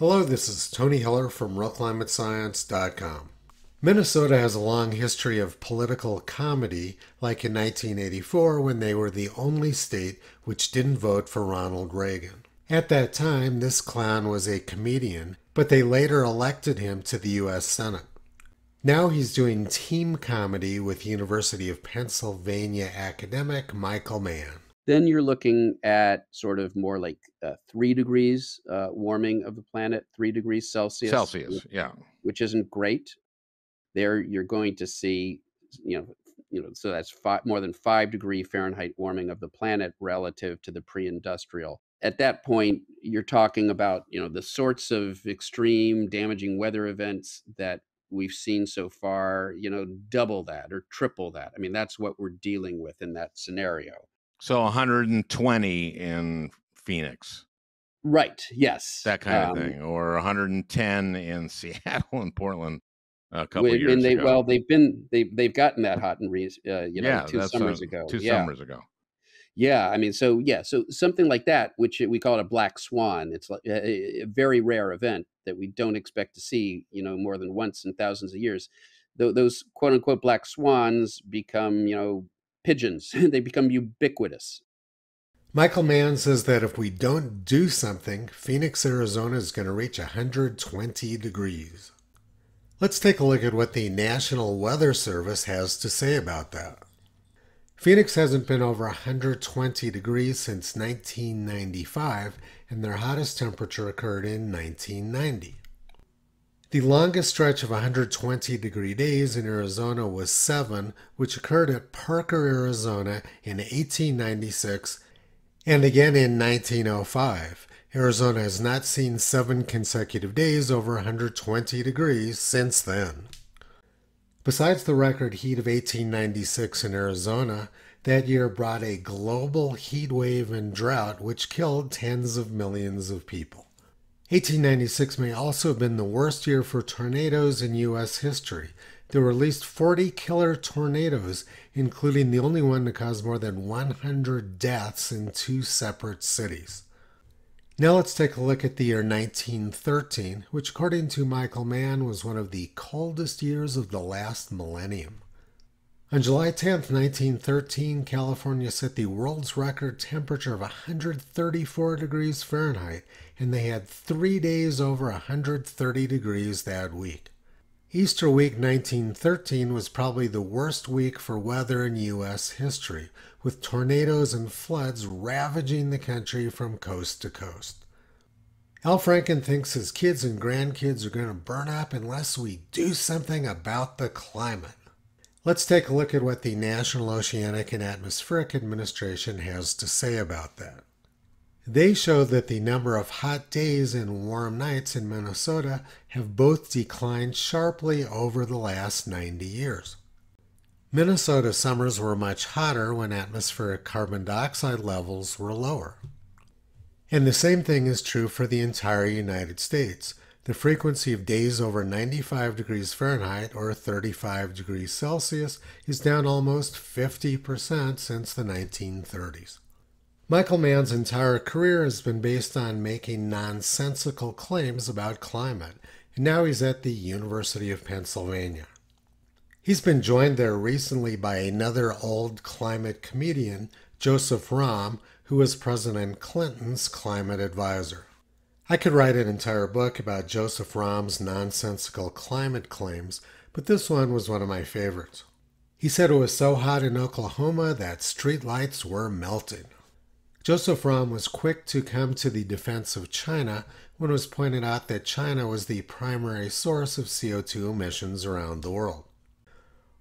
Hello, this is Tony Heller from RealClimateScience.com. Minnesota has a long history of political comedy, like in 1984 when they were the only state which didn't vote for Ronald Reagan. At that time, this clown was a comedian, but they later elected him to the U.S. Senate. Now he's doing team comedy with University of Pennsylvania academic Michael Mann. Then you're looking at sort of more like 3 degrees warming of the planet, 3 degrees Celsius, Yeah. which isn't great. There you're going to see, so that's more than 5-degree Fahrenheit warming of the planet relative to the pre-industrial. At that point, you're talking about, the sorts of extreme damaging weather events that we've seen so far, double that or triple that. I mean, that's what we're dealing with in that scenario. So 120 in Phoenix. Right. Yes. That kind of thing. Or 110 in Seattle and Portland a couple of years ago. Well, they've gotten that hot in 2 summers ago. 2 summers ago. Yeah. I mean, so something like that, which we call it a black swan. It's like a very rare event that we don't expect to see, more than once in thousands of years. Those quote unquote black swans become, pigeons. They become ubiquitous. Michael Mann says that if we don't do something, Phoenix, Arizona is going to reach 120 degrees. Let's take a look at what the National Weather Service has to say about that. Phoenix hasn't been over 120 degrees since 1995, and their hottest temperature occurred in 1990. The longest stretch of 120-degree days in Arizona was 7, which occurred at Parker, Arizona in 1896 and again in 1905. Arizona has not seen 7 consecutive days over 120 degrees since then. Besides the record heat of 1896 in Arizona, that year brought a global heat wave and drought which killed tens of millions of people. 1896 may also have been the worst year for tornadoes in U.S. history. There were at least 40 killer tornadoes, including the only one to cause more than 100 deaths in 2 separate cities. Now let's take a look at the year 1913, which according to Michael Mann was one of the coldest years of the last millennium. On July 10, 1913, California set the world's record temperature of 134 degrees Fahrenheit, and they had 3 days over 130 degrees that week. Easter week 1913 was probably the worst week for weather in U.S. history, with tornadoes and floods ravaging the country from coast to coast. Al Franken thinks his kids and grandkids are going to burn up unless we do something about the climate. Let's take a look at what the National Oceanic and Atmospheric Administration has to say about that. They show that the number of hot days and warm nights in Minnesota have both declined sharply over the last 90 years. Minnesota summers were much hotter when atmospheric carbon dioxide levels were lower. And the same thing is true for the entire United States. The frequency of days over 95 degrees Fahrenheit or 35 degrees Celsius is down almost 50% since the 1930s. Michael Mann's entire career has been based on making nonsensical claims about climate, and now he's at the University of Pennsylvania. He's been joined there recently by another old climate comedian, Joseph Romm, who was President Clinton's climate advisor. I could write an entire book about Joseph Romm's nonsensical climate claims, but this one was one of my favorites. He said it was so hot in Oklahoma that streetlights were melting. Joseph Romm was quick to come to the defense of China when it was pointed out that China was the primary source of CO2 emissions around the world.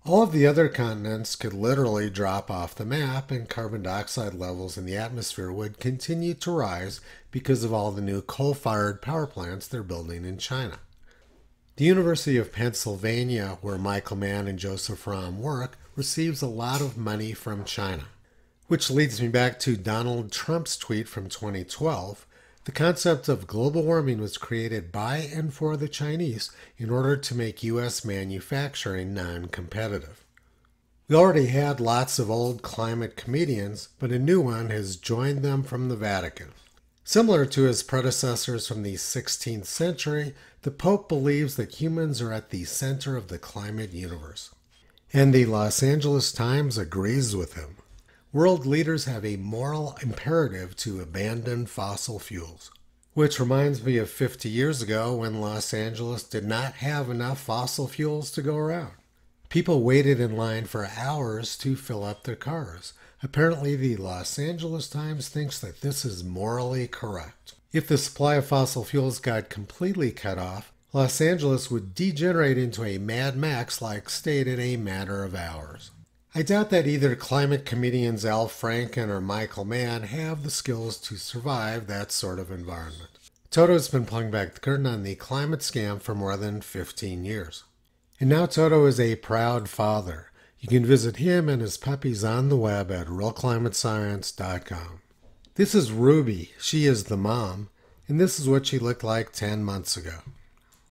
All of the other continents could literally drop off the map and carbon dioxide levels in the atmosphere would continue to rise because of all the new coal-fired power plants they're building in China. The University of Pennsylvania, where Michael Mann and Joseph Romm work, receives a lot of money from China. Which leads me back to Donald Trump's tweet from 2012. The concept of global warming was created by and for the Chinese in order to make U.S. manufacturing non-competitive. We already had lots of old climate comedians, but a new one has joined them from the Vatican. Similar to his predecessors from the 16th century, the Pope believes that humans are at the center of the climate universe. And the Los Angeles Times agrees with him. World leaders have a moral imperative to abandon fossil fuels. Which reminds me of 50 years ago when Los Angeles did not have enough fossil fuels to go around. People waited in line for hours to fill up their cars. Apparently, the Los Angeles Times thinks that this is morally correct. If the supply of fossil fuels got completely cut off, Los Angeles would degenerate into a Mad Max-like state in a matter of hours. I doubt that either climate comedians Al Franken or Michael Mann have the skills to survive that sort of environment. Toto has been pulling back the curtain on the climate scam for more than 15 years. And now Toto is a proud father. You can visit him and his puppies on the web at realclimatescience.com. This is Ruby. She is the mom, and this is what she looked like 10 months ago.